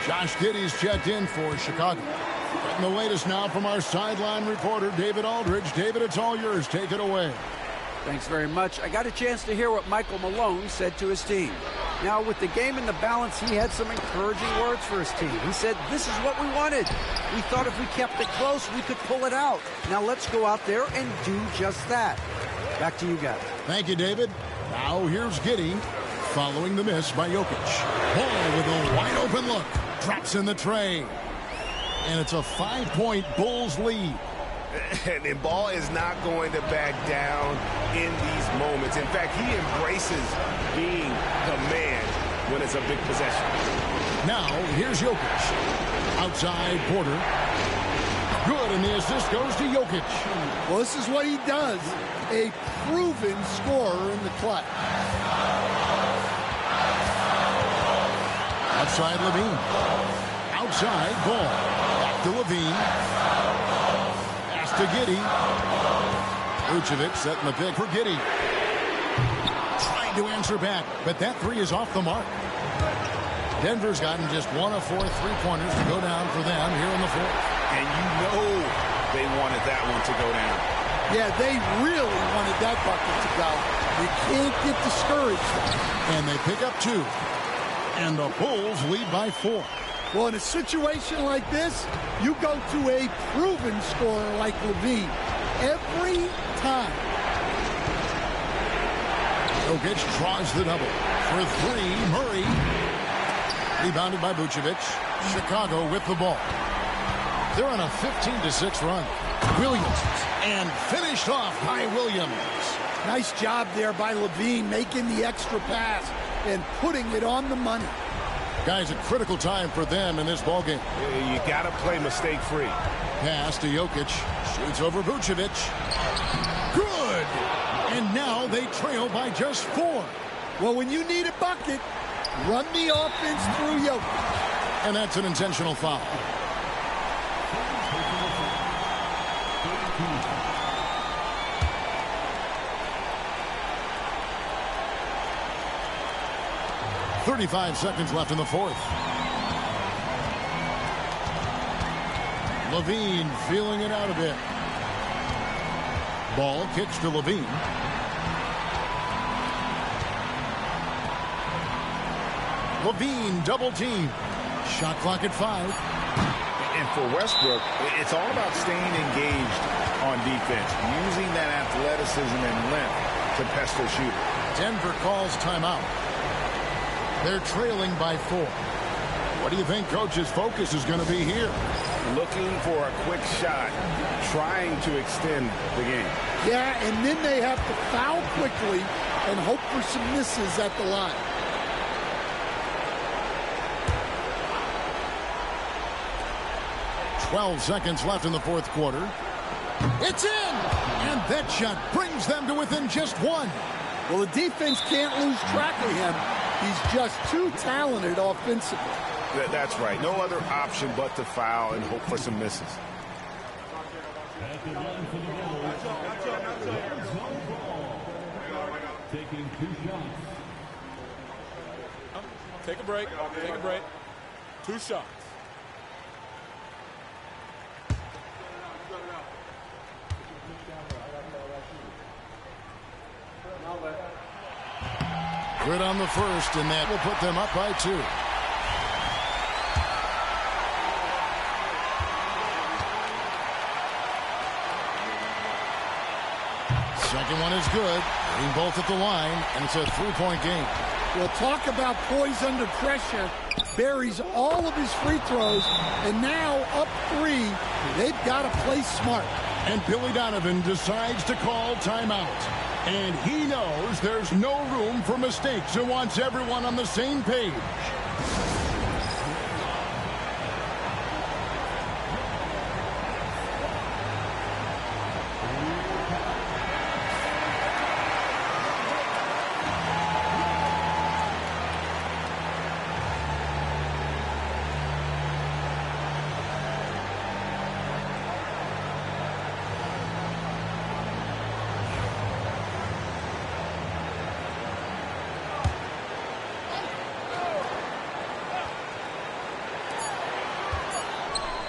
S2: Josh Giddey's checked in for Chicago. And the latest now from our sideline reporter, David Aldridge. David, it's all yours. Take it away.
S5: Thanks very much. I got a chance to hear what Michael Malone said to his team. Now, with the game in the balance, he had some encouraging words for his team. He said, this is what we wanted. We thought if we kept it close, we could pull it out. Now let's go out there and do just that. Back to you guys.
S2: Thank you, David. Now here's Giddey following the miss by Jokic. Ball with a wide open look. Drops in the tray. And it's a 5-point Bulls lead.
S6: And Ball is not going to back down in these moments. In fact, he embraces being the man when it's a big possession.
S2: Now, here's Jokic. Outside Porter. Good, and the assist goes to Jokic.
S4: Well, this is what he does. A proven scorer in the clutch.
S2: Outside Levine. Outside Ball. Back to Levine. To Giddey. Vucevic setting the pick for Giddey. Trying to answer back, but that three is off the mark. Denver's gotten just 1 of 4 three-pointers to go down for them here in the fourth.
S6: And you know they wanted that one to go down.
S4: Yeah, they really wanted that bucket to go. You can't get discouraged.
S2: And they pick up 2. And the Bulls lead by 4.
S4: Well, in a situation like this, you go to a proven scorer like Levine every time.
S2: Jokic draws the double. For 3, Murray. Rebounded by Vucevic. Chicago with the ball. They're on a 15-6 run. Williams. And finished off by Williams.
S4: Nice job there by Levine, making the extra pass and putting it on the money.
S2: Guys, a critical time for them in this ballgame.
S6: You got to play mistake-free.
S2: Pass to Jokic. Shoots over Vucevic. Good! And now they trail by just 4.
S4: Well, when you need a bucket, run the offense through Jokic.
S2: And that's an intentional foul. .35 seconds left in the fourth. Levine feeling it out a bit. Ball kicks to Levine. Levine double team. Shot clock at 5.
S6: And for Westbrook, it's all about staying engaged on defense, using that athleticism and length to pester shooter.
S2: Denver calls timeout. They're trailing by 4. What do you think coach's focus is going to be here?
S6: Looking for a quick shot, trying to extend the game.
S4: Yeah, and then they have to foul quickly and hope for some misses at the line.
S2: .12 seconds left in the fourth quarter. It's in! And that shot brings them to within just 1.
S4: Well, the defense can't lose track of him. He's just too talented offensively.
S6: That's right. No other option but to foul and hope for some misses.
S1: Taking 2 shots.
S10: Take a break. Take a break. 2 shots.
S2: Good on the first, and that will put them up by 2. Second one is good. Hitting both at the line, and it's a 3-point game.
S4: Well, talk about poise under pressure. Buries all of his free throws, and now up 3. They've got to play smart.
S2: And Billy Donovan decides to call timeout. And he knows there's no room for mistakes and wants everyone on the same page.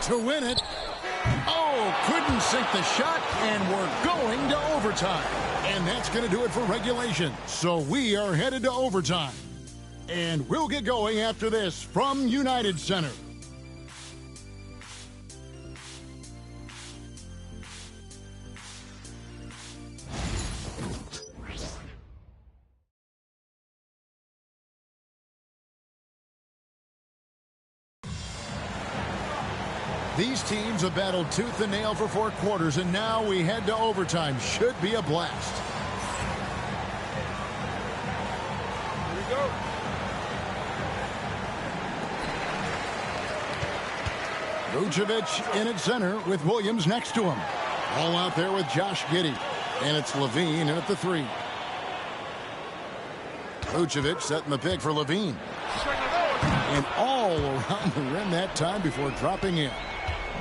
S2: to win it. Oh, couldn't sink the shot, and we're going to overtime. And that's going to do it for regulation. So we are headed to overtime. And we'll get going after this from United Center. These teams have battled tooth and nail for 4 quarters, and now we head to overtime. Should be a blast.
S10: Here we go.
S2: Vucevic in at center with Williams next to him. All out there with Josh Giddey. And it's Levine in at the 3. Vucevic setting the pick for Levine. And all around the rim that time before dropping in.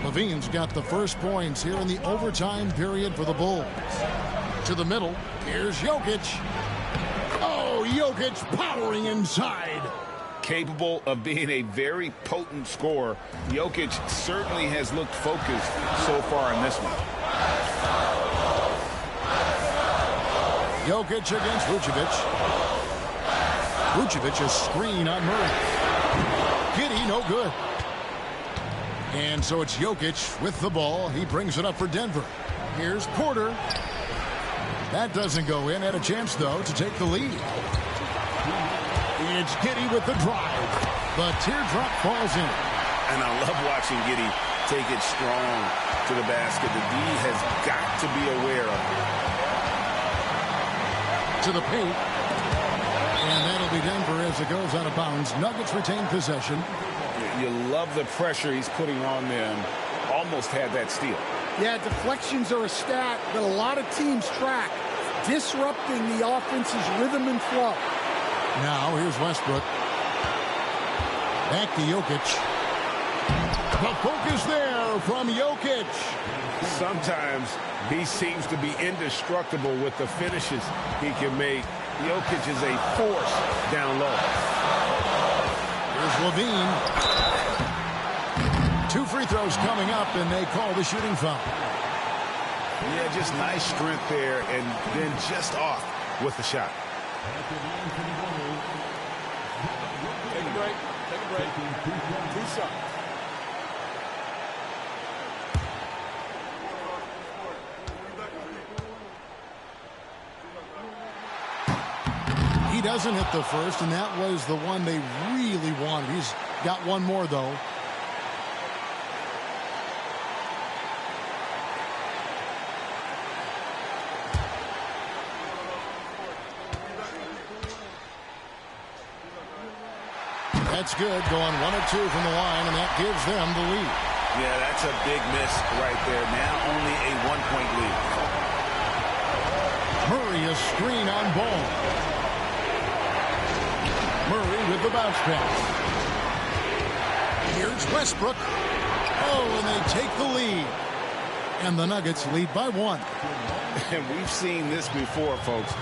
S2: Levine's got the first points here in the overtime period for the Bulls. To the middle, here's Jokic. Oh, Jokic powering inside.
S6: Capable of being a very potent scorer, Jokic certainly has looked focused so far in this one.
S2: Jokic against Vucevic. Vucevic is screen on Murray. Giddey, no good. And so it's Jokic with the ball. He brings it up for Denver. Here's Porter. That doesn't go in. Had a chance, though, to take the lead. It's Giddey with the drive. The teardrop falls in.
S6: And I love watching Giddey take it strong to the basket. The D has got to be aware of it.
S2: To the paint. And that'll be Denver as it goes out of bounds. Nuggets retain possession.
S6: You love the pressure he's putting on them. Almost had that steal.
S4: Yeah, deflections are a stat that a lot of teams track, disrupting the offense's rhythm and flow.
S2: Now here's Westbrook. Back to Jokic. The focus there from Jokic.
S6: Sometimes he seems to be indestructible with the finishes he can make. Jokic is a force down low.
S2: Here's Levine. 2 free throws coming up, and they call the shooting foul.
S6: Yeah, just nice strength there, and then just off with the shot.
S10: Take a break. Take a break. 2 shots.
S2: He doesn't hit the first, and that was the one they really wanted. He's got one more, though. That's good, going 1 of 2 from the line, and that gives them the lead.
S6: Yeah, that's a big miss right there. Now only a 1-point lead.
S2: Murray is screen on ball. Murray with the bounce pass. Here's Westbrook. Oh, and they take the lead. And the Nuggets lead by 1.
S6: And we've seen this before, folks.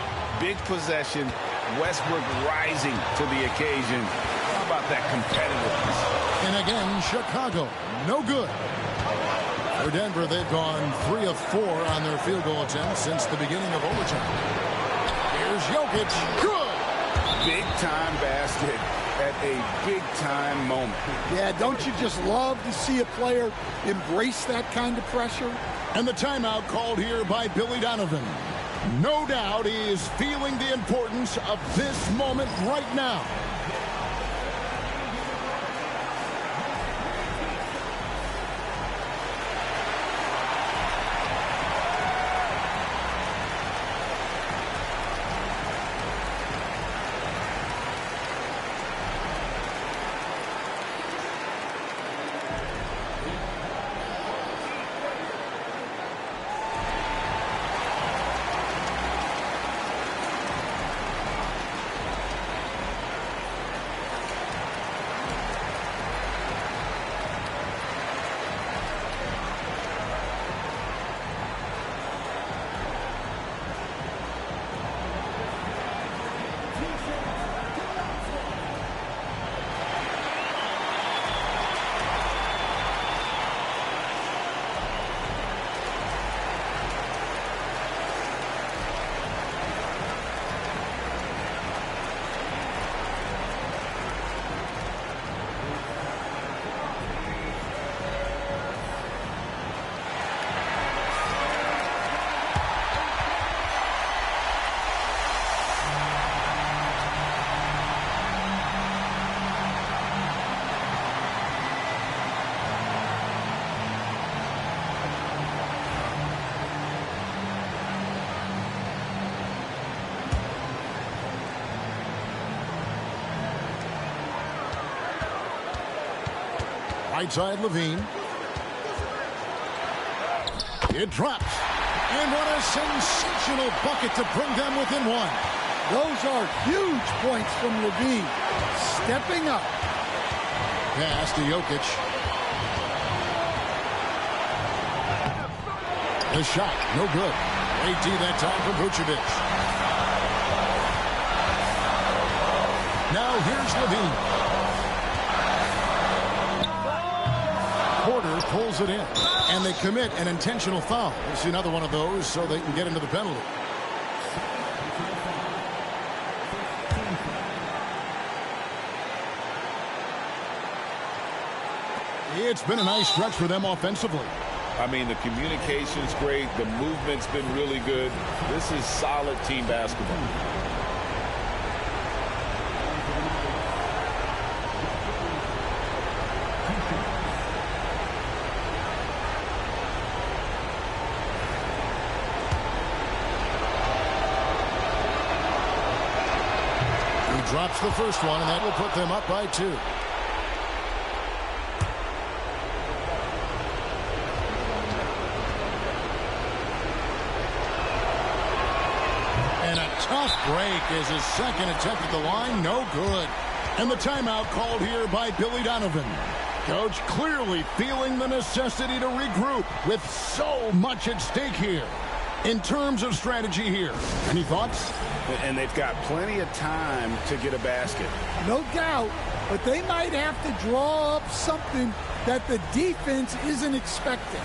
S6: Big possession, Westbrook rising to the occasion. How about that competitiveness?
S2: And again, Chicago, no good. For Denver, they've gone 3 of 4 on their field goal attempts since the beginning of overtime. Here's Jokic. Good.
S6: Big-time basket at a big-time moment.
S4: Yeah, don't you just love to see a player embrace that kind of pressure?
S2: And the timeout called here by Billy Donovan. No doubt he is feeling the importance of this moment right now. Right side, Levine. It drops. And what a sensational bucket to bring them within one.
S4: Those are huge points from Levine. Stepping up.
S2: Pass to Jokic. The shot, no good. Great D that time from Vucevic. Now here's Levine. Porter pulls it in. And they commit an intentional foul. We'll see another one of those so they can get into the penalty. It's been a nice stretch for them offensively.
S3: I mean, the communication's great. The movement's been really good. This is solid team basketball.
S2: He drops the first one, and that will put them up by 2. Tough break is his second attempt at the line. No good. And the timeout called here by Billy Donovan. Coach clearly feeling the necessity to regroup with so much at stake here. In terms of strategy here, any thoughts?
S6: And they've got plenty of time to get a basket.
S4: No doubt, but they might have to draw up something that the defense isn't expecting.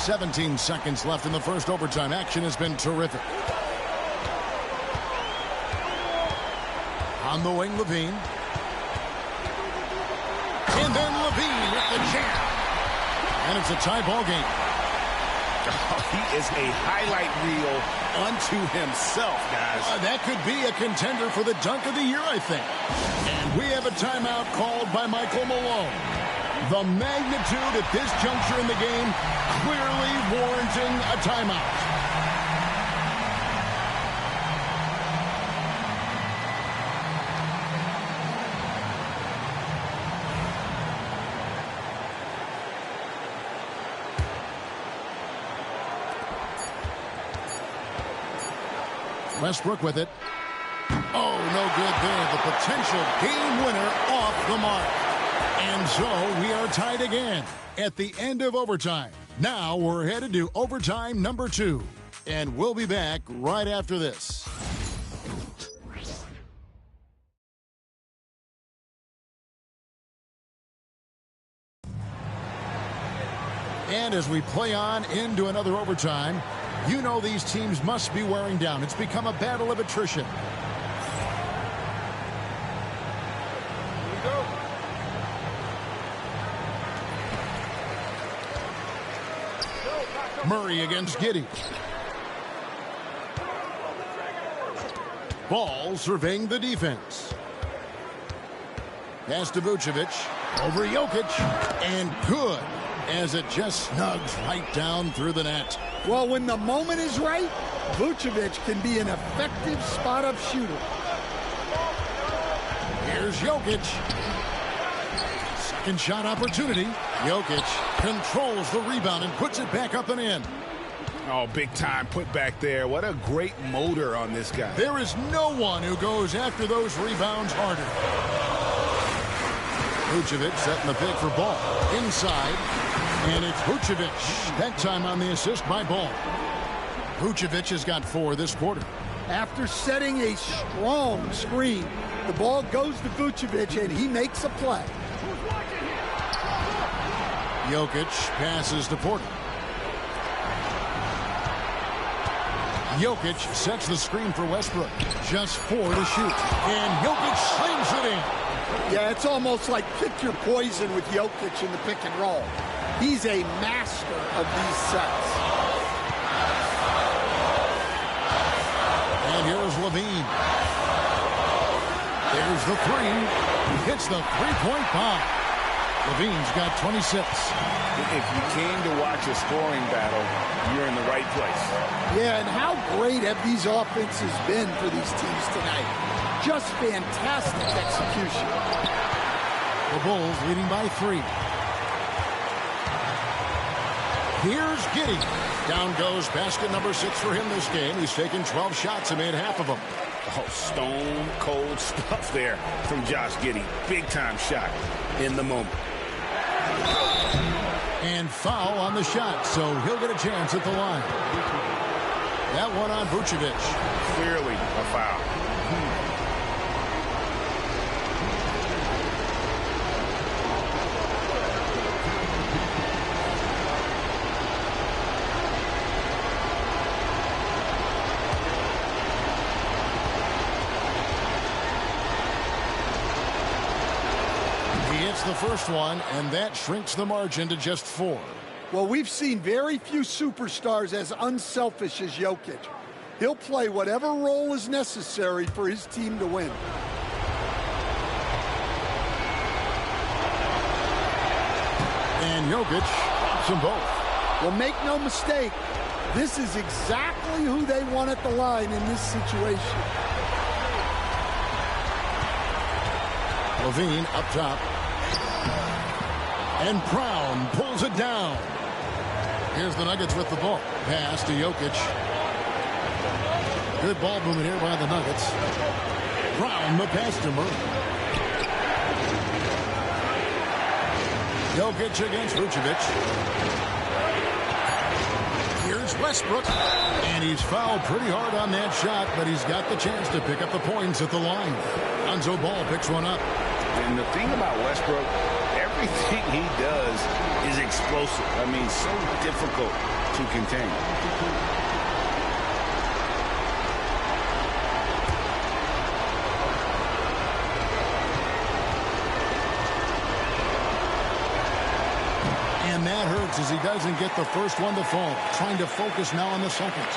S2: "17 seconds left in the first overtime. Action has been terrific. On the wing, Levine. And then Levine with the jam. And it's a tie ball game.
S6: Oh, he is a highlight reel unto himself, guys.
S2: That could be a contender for the dunk of the year, I think. And we have a timeout called by Michael Malone. The magnitude at this juncture in the game clearly warranting a timeout. Westbrook with it. Oh, no good there. The potential game winner off the mark. And so we are tied again at the end of overtime. Now we're headed to overtime number 2. And we'll be back right after this. And as we play on into another overtime, you know these teams must be wearing down. It's become a battle of attrition. Murray against Giddey. Ball surveying the defense. Pass to Vucevic. Over Jokic. And good, as it just snugs right down through the net.
S4: Well, when the moment is right, Vucevic can be an effective spot-up shooter.
S2: Here's Jokic. Second shot opportunity. Jokic controls the rebound and puts it back up and in.
S6: Oh, big time put back there. What a great motor on this guy.
S2: There is no one who goes after those rebounds harder. Vucevic setting the pick for Ball. Inside. And it's Vucevic. That time on the assist by Ball. Vucevic has got 4 this quarter.
S4: After setting a strong screen, the ball goes to Vucevic, and he makes a play.
S2: Jokic passes to Porter. Jokic sets the screen for Westbrook. Just 4 to shoot. And Jokic slams it in.
S4: Yeah, it's almost like pick your poison with Jokic in the pick and roll. He's a master of these sets.
S2: And here's Levine. There's the 3. He hits the three-point bomb. Levine's got 26.
S6: If you came to watch a scoring battle, you're in the right place.
S4: Yeah, and how great have these offenses been for these teams tonight? Just fantastic execution.
S2: The Bulls leading by 3. Here's Giddey. Down goes basket number 6 for him this game. He's taken 12 shots and made half of them.
S6: Oh, stone cold stuff there from Josh Giddey. Big time shot in the moment.
S2: And foul on the shot, so he'll get a chance at the line. That one on Vucevic.
S6: Clearly a foul.
S2: The first one, and that shrinks the margin to just 4.
S4: Well, we've seen very few superstars as unselfish as Jokic. He'll play whatever role is necessary for his team to win.
S2: And Jokic pops them both.
S4: Well, make no mistake, this is exactly who they want at the line in this situation.
S2: Levine up top. And Brown pulls it down. Here's the Nuggets with the ball. Pass to Jokic. Good ball movement here by the Nuggets. Brown the pass to Murray. Jokic against Vucevic. Here's Westbrook. And he's fouled pretty hard on that shot, but he's got the chance to pick up the points at the line. Lonzo Ball picks one up.
S6: And the thing about Westbrook, everything he does is explosive. I mean, so difficult to contain.
S2: And that hurts as he doesn't get the first one to fall. Trying to focus now on the second.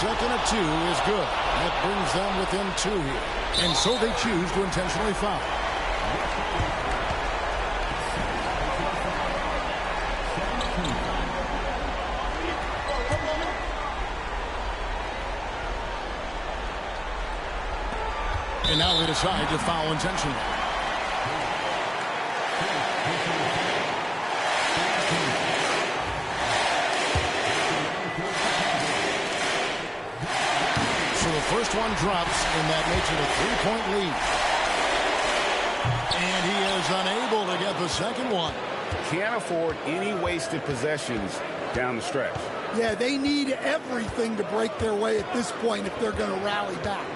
S2: Second of 2 is good. That brings them within 2 here. And so they choose to intentionally foul. And now they decide to foul intentionally. First one drops, and that makes it a 3-point lead. And he is unable to get the second one.
S6: Can't afford any wasted possessions down the stretch.
S4: Yeah, they need everything to break their way at this point if they're going to rally back.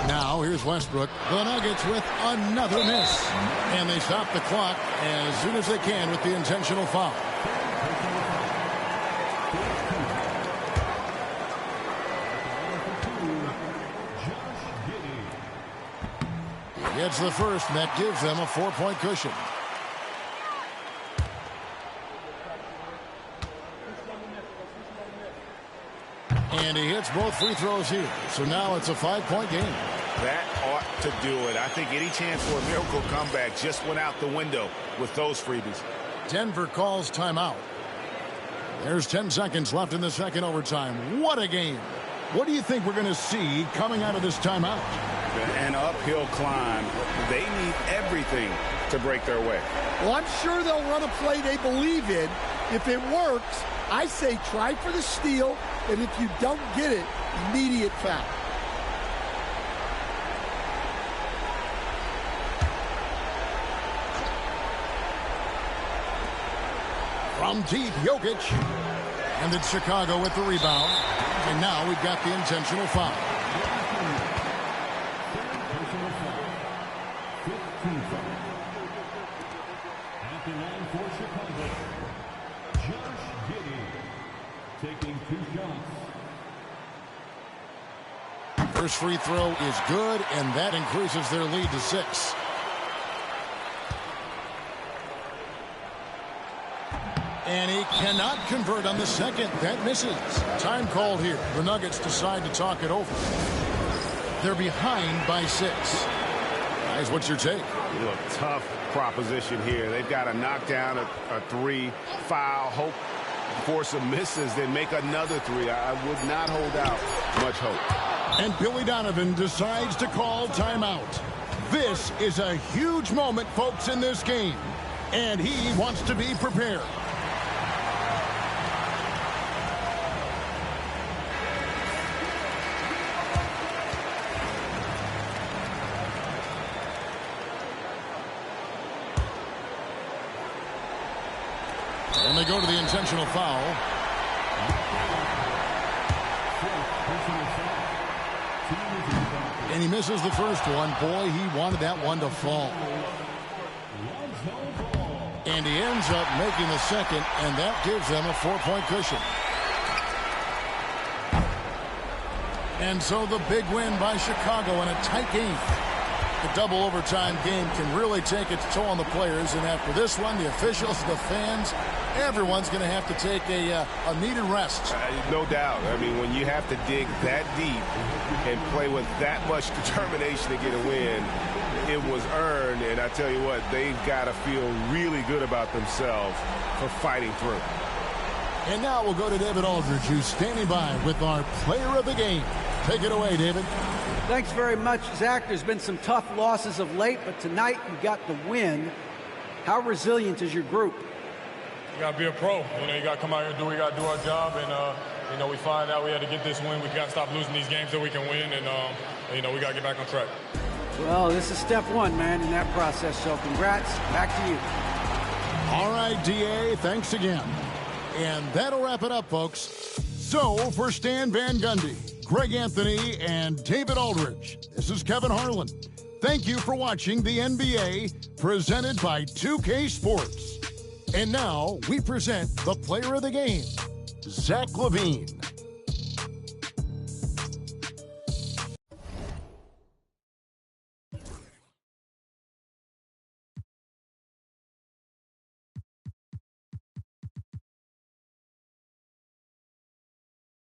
S2: Now here's Westbrook. The Nuggets with another miss. And they stop the clock as soon as they can with the intentional foul. Gets the first, and that gives them a 4-point cushion. And he hits both free throws here. So now it's a 5-point game.
S6: That ought to do it. I think any chance for a miracle comeback just went out the window with those freebies.
S2: Denver calls timeout. There's 10 seconds left in the second overtime. What a game. What do you think we're going to see coming out of this timeout?
S6: An uphill climb. They need everything to break their way.
S4: Well, I'm sure they'll run a play they believe in. If it works, I say try for the steal, and if you don't get it, immediate foul.
S2: From deep, Jokic. And it's Chicago with the rebound. And now we've got the intentional foul.
S1: At the line for Chicago, Josh Giddey taking 2 shots.
S2: First free throw is good, and that increases their lead to 6. And he cannot convert on the second. That misses. Time called here. The Nuggets decide to talk it over. They're behind by 6. Guys, what's your take?
S6: Look, tough proposition here. They've got to knock down a 3, foul, hope for some misses, then make another 3. I would not hold out much hope.
S2: And Billy Donovan decides to call timeout. This is a huge moment, folks, in this game. And he wants to be prepared. And they go to the intentional foul. And he misses the first one. Boy, he wanted that one to fall. And he ends up making the second, and that gives them a 4-point cushion. And so the big win by Chicago in a tight game. The double overtime game can really take its toll on the players, and after this one, the officials, the fans, everyone's going to have to take a needed rest.
S6: No doubt. I mean, when you have to dig that deep and play with that much determination to get a win, it was earned, and I tell you what, they've got to feel really good about themselves for fighting through.
S2: And now we'll go to David Aldridge, who's standing by with our player of the game. Take it away, David.
S5: Thanks very much, Zach. There's been some tough losses of late, but tonight you got the win. How resilient is your group?
S10: You got to be a pro. You got to come out here and do what we got to do our job. And, we find out we had to get this win. We got to stop losing these games that we can win. And, we got to get back on track.
S5: Well, this is step 1, man, in that process. So congrats. Back to you.
S2: All right, D.A., thanks again. And that'll wrap it up, folks. So, for Stan Van Gundy, Greg Anthony, and David Aldridge, this is Kevin Harlan. Thank you for watching the NBA, presented by 2K Sports. And now, we present the player of the game, Zach LaVine.